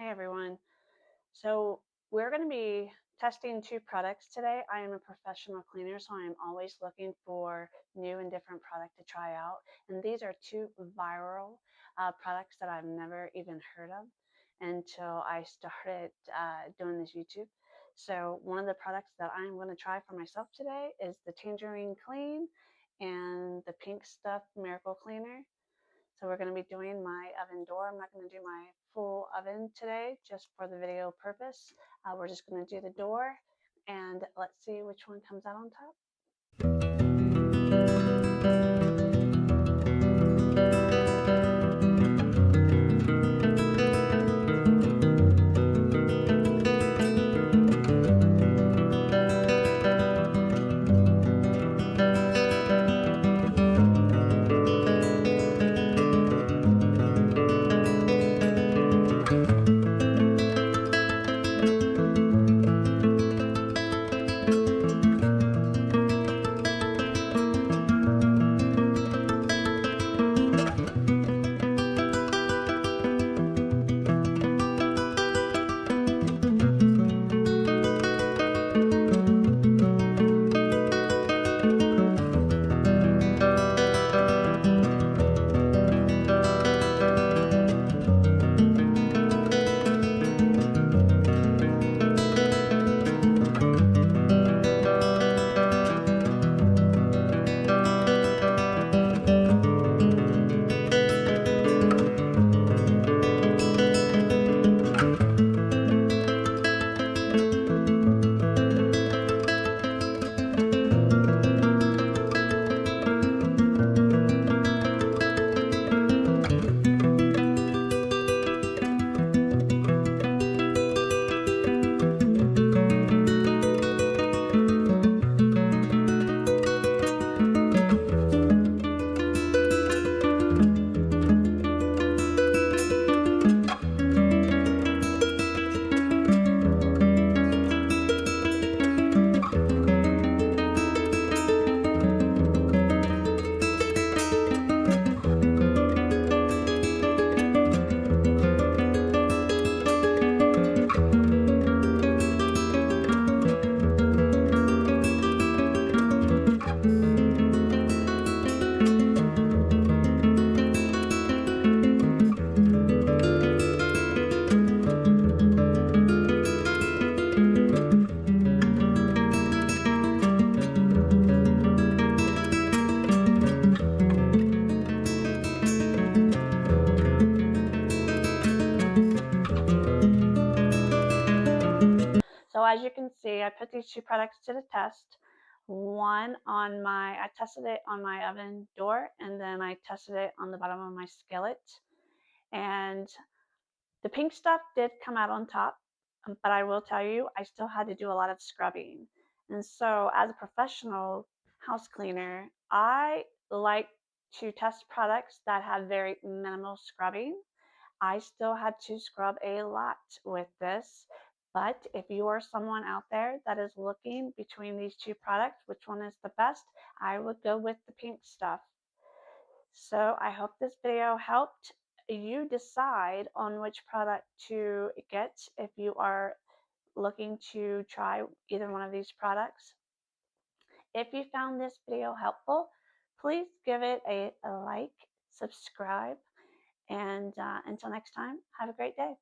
Hey everyone. So we're going to be testing two products today. I am a professional cleaner, so I am always looking for new and different product to try out. And these are two viral products that I've never even heard of until I started doing this YouTube. So one of the products that I'm going to try for myself today is the Tangerine Clean and the Pink Stuff Miracle Cleaner. So we're going to be doing my oven door. I'm not going to do my full oven today just for the video purpose. We're just going to do the door and let's see which one comes out on top. So as you can see, I put these two products to the test. I tested it on my oven door, and then I tested it on the bottom of my skillet. And the pink stuff did come out on top, but I will tell you, I still had to do a lot of scrubbing. And so as a professional house cleaner, I like to test products that have very minimal scrubbing. I still had to scrub a lot with this. But if you are someone out there that is looking between these two products, which one is the best, I would go with the pink stuff. So I hope this video helped you decide on which product to get if you are looking to try either one of these products. If you found this video helpful, please give it a like, subscribe, and until next time, have a great day.